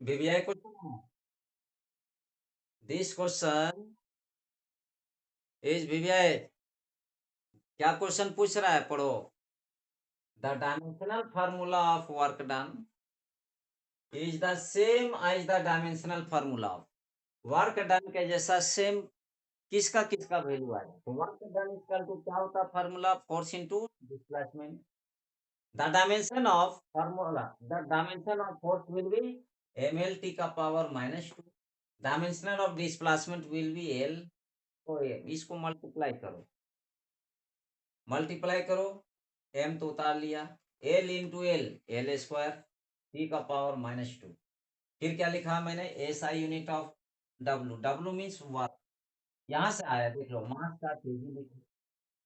VVI question. This question is VVI. क्या question पूछ रहा है, पढ़ो। The dimensional formula of work done is the same as the dimensional formula of work done के जैसा same किसका किसका वैल्यू आएगा। तो वर्क डन इक्वल टू क्या होता है formula, force into displacement. The dimension of formula, the dimension of force will be mlt का power -2, dimension of displacement will be L। तो इसको मल्टीप्लाई करो, m तो उतार लिया, L into L square, t का पावर -2। फिर क्या लिखा मैंने, SI unit of W, W means work. यहाँ से आया देख लो, मास का केजी लिख,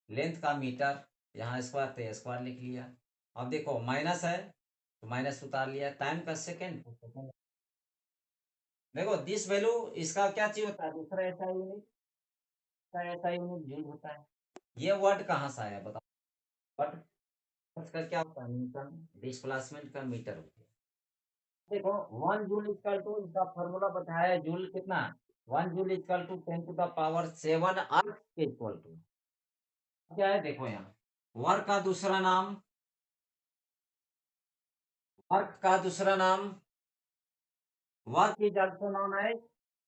लेंथ का मीटर, यहाँ स्क्वायर तो स्क्वायर लिख लिया। अब देखो माइनस है तो माइनस उतार लिया, टाइम का सेकेंड तो सेकेंड। देखो दिस वैल्यू, इसका क्या चीज होता है, दूसरा ऐसा यूनिट का ऐसा यूनिट जूल होता है। ये वर्ड कहाँ से आया बताओ, वर्ड का क्या होता है, न्यूटन, डिस्प्लेसमेंट का मीटर होता है। देखो 1 जूल इक्वल टू, इसका फॉर्मूला बताया है, जूल कितना, 1 जूल इक्वल टू 10⁻7 अर्थ के इक्वल टू। क्या है देखो यहाँ, वर्क का दूसरा नाम, वर्क का दूसरा नाम, work is also known as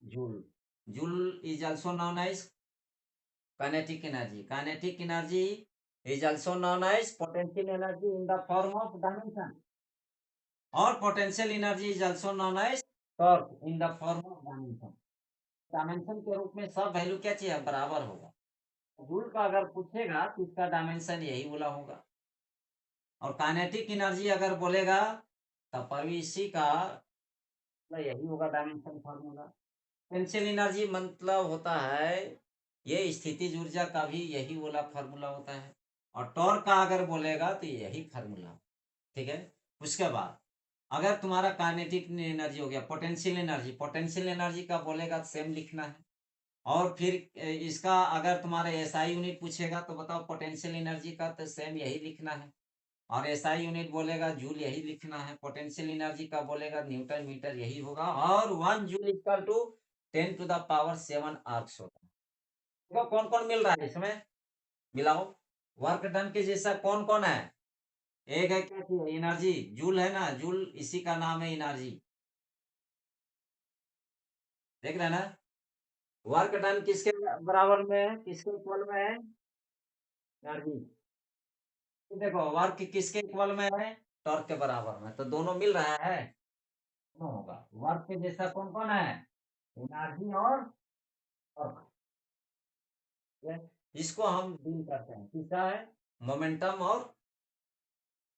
joule, joule is also known as kinetic energy, kinetic energy is also known as potential energy in the form of dimension, और potential energy is also known as torque in the form of dimension। Dimension के रूप में सब value क्या चाहिए, बराबर होगा। Joule का अगर पूछेगा तो इसका डायमेंशन यही बोला होगा, और काइनेटिक एनर्जी अगर बोलेगा तब पर भी इसी का यही होगा डायमेंशन फार्मूला। पोटेंशियल एनर्जी मतलब होता है, ये स्थितिज ऊर्जा का भी यही वाला फार्मूला होता है, और टॉर्क का अगर बोलेगा तो यही फार्मूला। ठीक है, उसके बाद अगर तुम्हारा काइनेटिक एनर्जी हो गया, पोटेंशियल एनर्जी, पोटेंशियल एनर्जी का बोलेगा तो सेम लिखना है। और फिर इसका अगर तुम्हारा एसआई यूनिट पूछेगा तो बताओ, पोटेंशियल एनर्जी का तो सेम यही लिखना है, और एसआई यूनिट बोलेगा जूल यही लिखना है, पोटेंशियल एनर्जी का बोलेगा न्यूटन मीटर यही होगा, और 1 जूल इक्वल टू 10⁻7 आर्क्स होता है। देखो कौन कौन मिल रहा है इसमें, मिलाओ। वर्क डन के जैसा कौन कौन है, एक है क्या चीज, एनर्जी, जूल है ना, जूल इसी का नाम है एनर्जी, देख रहे हैं ना। वर्क डन किसके बराबर में है, किसके इक्वल में है, एनर्जी। देखो वर्क किसके इक्वल में है, टॉर्क के बराबर में, तो दोनों मिल रहा है, दोनों होगा। वर्क के जैसा कौन कौन है, एनर्जी और टॉर्क। इसको हम डील करते हैं, तीसरा है मोमेंटम, और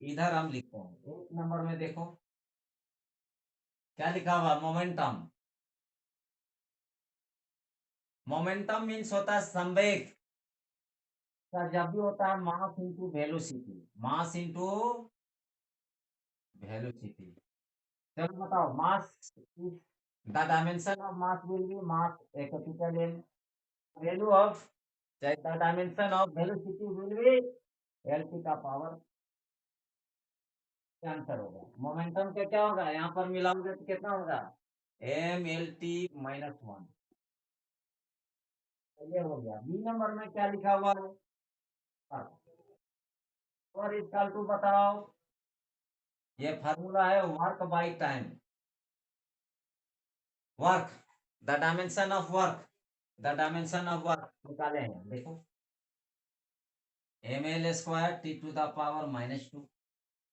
इधर हम लिखते हैं 1 नंबर में, देखो क्या लिखा हुआ, मोमेंटम। मोमेंटम मीन्स होता है संवेग, जब भी होता है mass into velocity, mass into velocity. चलो बताओ, mass, the dimension of mass will be mass, a capital M, value of, the dimension of velocity will be L T का पावर, आंसर होगा। मोमेंटम का क्या होगा, यहाँ पर मिलाओगे तो कितना होगा, MLT-1। ये हो गया। बी नंबर में क्या लिखा हुआ है, और इसका टू बताओ, ये फार्मूला है work by time, work, the dimension of work, the dimension of work निकाले हैं, देखो ml² T⁻⁻²।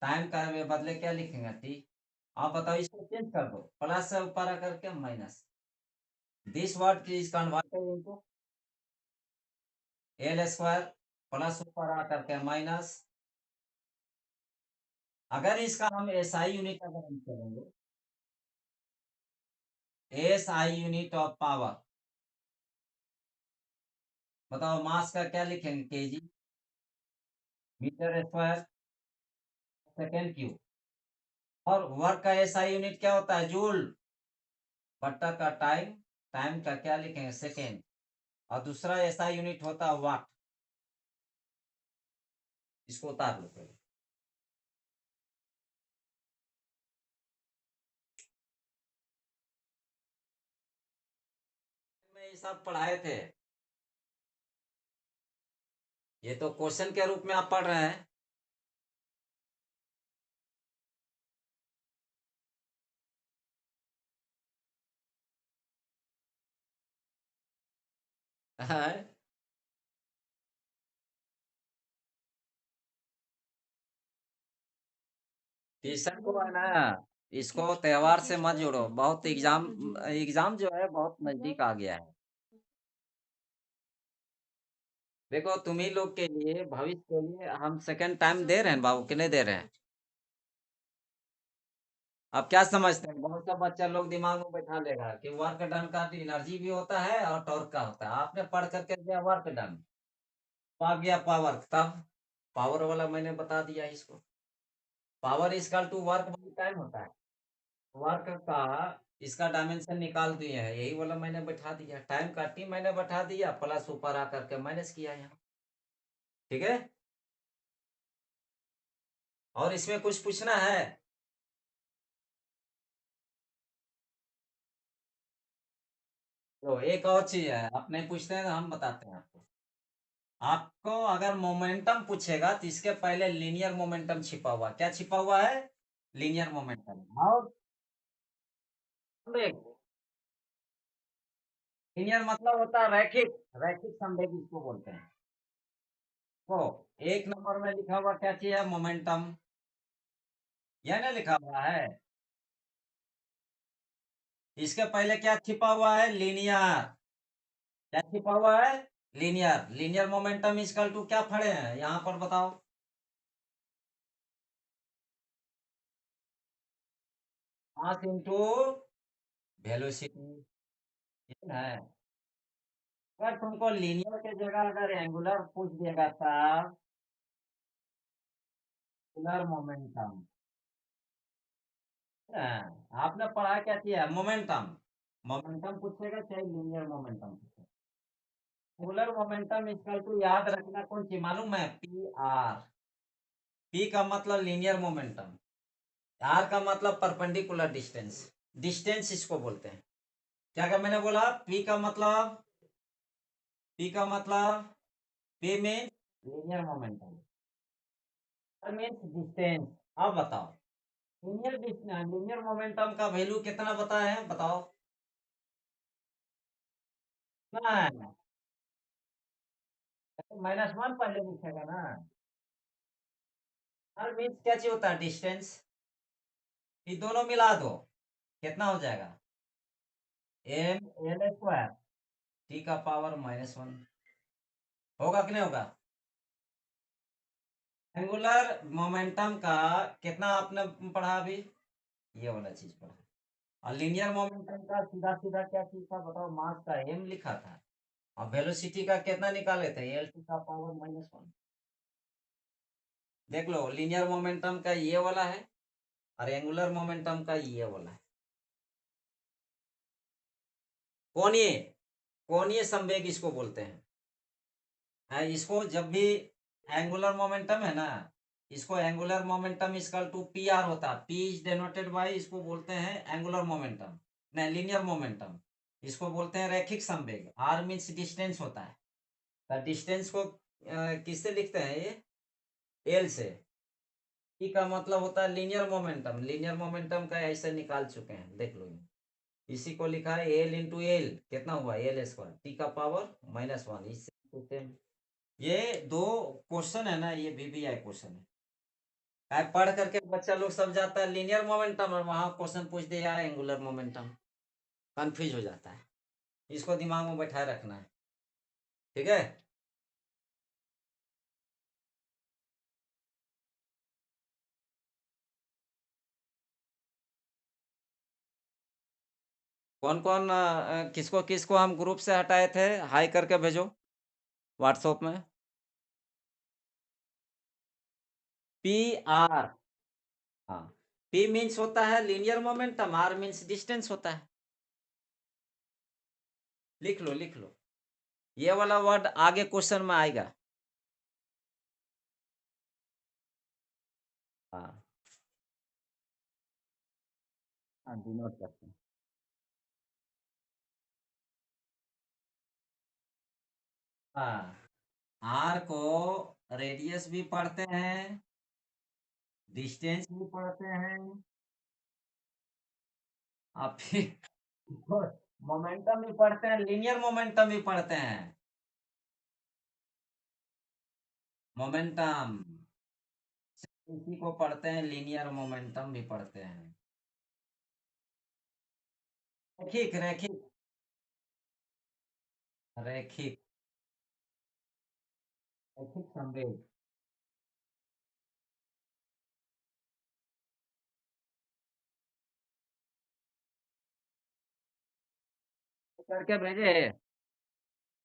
टाइम का बदले क्या लिखेंगे, टी। आप बताओ, इसको चेंज कर दो, प्लस से ऊपर आकर के minus, this word is converted into L² plus ऊपर आकर के माइनस। अगर इसका हम एसआई यूनिट अगर हम करेंगे, एसआई यूनिट ऑफ पावर, बताओ मास का क्या लिखेंगे, KG, metre square, second cube, और वर्क का एसआई यूनिट क्या होता है, जूल, बट्टा का टाइम, टाइम का क्या लिखेंगे, सेकेंड, और दूसरा एसआई यूनिट होता है वाट। इसको उतार लो पहले। सब पढ़ाए थे। ये तो क्वेश्चन के रूप में आप पढ़ रहे हैं। हैं? ट्यूशन को है ना, इसको त्योहार से मत जोड़ो। बहुत एग्जाम एग्जाम जो है बहुत नजदीक आ गया है। देखो तुम्ही लोग के लिए, भविष्य के लिए हम सेकंड टाइम दे रहे हैं बाबू, कि नहीं दे रहे हैं? अब क्या समझते हैं? बहुत सा बच्चा लोग दिमाग में बैठा लेगा कि वर्क डन का एनर्जी भी होता है और टॉर्क का होता है। आपने पढ़ करके दिया वर्क डन, तो आ गया पावर। तब पावर वाला मैंने बता दिया इसको। Power equal to work by time होता है। वर्क का इसका डायमेंशन निकाल दिए हैं, यही वाला मैंने बैठा दिया। टाइम का टी मैंने बैठा दिया, प्लस ऊपर आकर के माइनस किया यहाँ। ठीक है। और इसमें कुछ पूछना है? तो एक और चीज है, आप नहीं पूछते हैं तो हम बताते हैं आपको। आपको अगर मोमेंटम पूछेगा तो इसके पहले लीनियर मोमेंटम छिपा हुआ, क्या छिपा हुआ है? Linear momentum. और देख, लीनियर मतलब होता है रैखिक। रैखिक संवेग इसको बोलते हैं। तो एक नंबर में लिखा हुआ क्या चीज है? मोमेंटम। यह ना लिखा हुआ है। इसके पहले क्या छिपा हुआ है? लीनियर। क्या छिपा हुआ है? Linear. Linear momentum equal to क्या पढ़े हैं यहाँ पर बताओ? मास इंटू वेलोसिटी है। अगर तुमको लीनियर के जगह अगर एंगुलर पूछ देगा था, एंगुलर मोमेंटम, आपने पढ़ा क्या किया? मोमेंटम। मोमेंटम पूछेगा चाहे लीनियर मोमेंटम पूछेगा। एंगुलर मोमेंटम इक्वल टू, याद रखना कौन सी मालूम है? P R. पी का मतलब लीनियर मोमेंटम, आर का मतलब परपेंडिकुलर डिस्टेंस। डिस्टेंस इसको बोलते हैं। क्या क्या मैंने बोला? पी का मतलब P mean linear momentum, R means distance. अब बताओ, लीनियर मोमेंटम का वैल्यू कितना बताए हैं बताओ? ना, -1 पहले लिखेगा ना। आर मीन्स क्या चाहिए होता है? डिस्टेंस। ये दोनों मिला दो, कितना हो जाएगा? एम एल स्क्वायर टी का पावर -1। होगा कि नहीं होगा? एंगुलर मोमेंटम का कितना आपने पढ़ा अभी? ये वाला चीज पढ़ा। और लीनियर मोमेंटम का सीधा सीधा क्या चीज था बताओ? मास का एम लिखा था। और वेलोसिटी का कितना निकाले थे? एल टी का पावर -1। देख लो, लीनियर मोमेंटम का ये वाला है और एंगुलर मोमेंटम का ये वाला है। कोणीय, कोणीय संवेग इसको बोलते हैं। इसको जब भी एंगुलर मोमेंटम है ना, इसको angular momentum equal to P R होता है। पी इज डेनोटेड बाई, इसको बोलते हैं एंगुलर मोमेंटम, नहीं लीनियर मोमेंटम। इसको बोलते हैं रैखिक संवेग। आर मीन्स डिस्टेंस होता है। तो डिस्टेंस को किससे लिखते हैं? ये एल से। ई का मतलब होता है लीनियर मोमेंटम। लीनियर मोमेंटम का ऐसे निकाल चुके हैं, देख लो। इसी को लिखा है एल इंटू एल, कितना हुआ? एल स्क्वायर टी का पावर -1। इससे ये दो क्वेश्चन है ना, ये VBI क्वेश्चन है। पढ़ करके बच्चा लोग सब जाता है लीनियर मोमेंटम, और वहां क्वेश्चन पूछ दिया एंगुलर मोमेंटम, कंफ्यूज हो जाता है। इसको दिमाग में बैठाए रखना है। ठीक है। कौन कौन किसको किसको हम ग्रुप से हटाए थे? हाई करके भेजो व्हाट्सएप में। PR। हाँ, P मीन्स होता है linear momentum, R means distance होता है। लिख लो लिख लो, ये वाला वर्ड आगे क्वेश्चन में आएगा। हाँ हाँ, डिनोट करते हैं। हाँ, आर को रेडियस भी पढ़ते हैं, डिस्टेंस भी पढ़ते हैं, और फिर मोमेंटम भी पढ़ते हैं, लीनियर मोमेंटम भी पढ़ते हैं। मोमेंटम इसी को पढ़ते हैं, लीनियर मोमेंटम भी पढ़ते हैं। रैखिक रैखिक रैखिक रैखिक संवेग करके भेजे।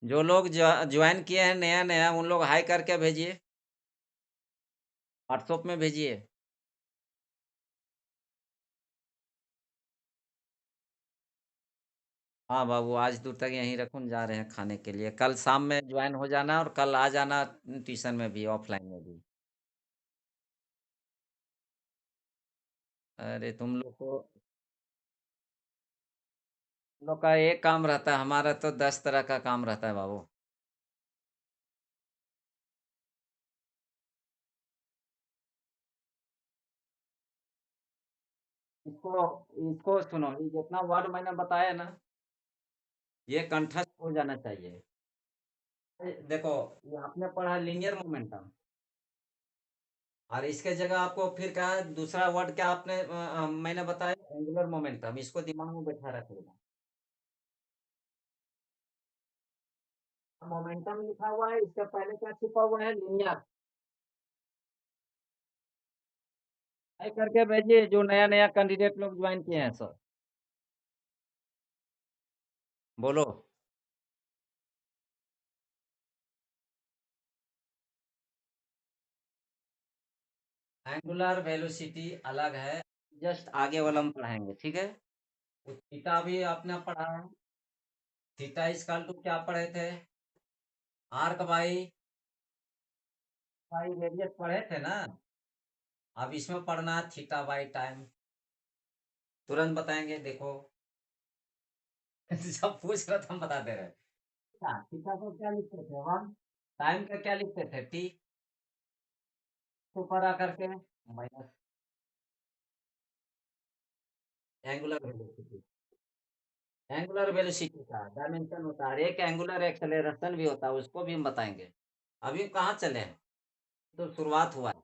जो लोग ज्वाइन किए हैं नया नया, उन लोग हाई करके भेजिए, व्हाट्सएप में भेजिए। हाँ बाबू, आज दूर तक यहीं रखूँ, जा रहे हैं खाने के लिए। कल शाम में ज्वाइन हो जाना, और कल आ जाना ट्यूशन में भी, ऑफलाइन में भी। अरे तुम लोग का एक काम रहता है, हमारा तो 10 तरह का काम रहता है बाबू। इसको इसको सुनो, ये जितना वर्ड मैंने बताया ना, ये कंठस्थ हो जाना चाहिए। देखो, ये आपने पढ़ा लीनियर मोमेंटम, और इसके जगह आपको फिर क्या है, दूसरा वर्ड क्या आपने मैंने बताया, एंगुलर मोमेंटम। इसको दिमाग में बैठा रखिएगा। मोमेंटम लिखा हुआ है, इसके पहले क्या छिपा हुआ है, लीनियर। करके भेजिए, जो नया नया कैंडिडेट लोग ज्वाइन किए हैं सर। बोलो। एंगुलर वेलोसिटी अलग है, जस्ट आगे वाला हम पढ़ाएंगे, ठीक है। तो थीटा भी आपने पढ़ा है। थीटा इजकल टू क्या पढ़े थे, आर्क बाई बाई रेडियस पढ़े थे ना। अब इसमें पढ़ना है थीटा बाई टाइम। तुरंत बताएंगे, देखो। सब पूछ रहा था, हम बता दे रहे हैं। थीटा को क्या लिखते थे हम, टाइम का क्या लिखते थे, टी, ऊपर आकर के minus angular velocity. Angular velocity का डायमेंशन होता है, एक एंगुलर एक्सेलरेशन भी होता है, उसको भी हम बताएंगे। अभी कहाँ चले हैं, तो शुरुआत हुआ है।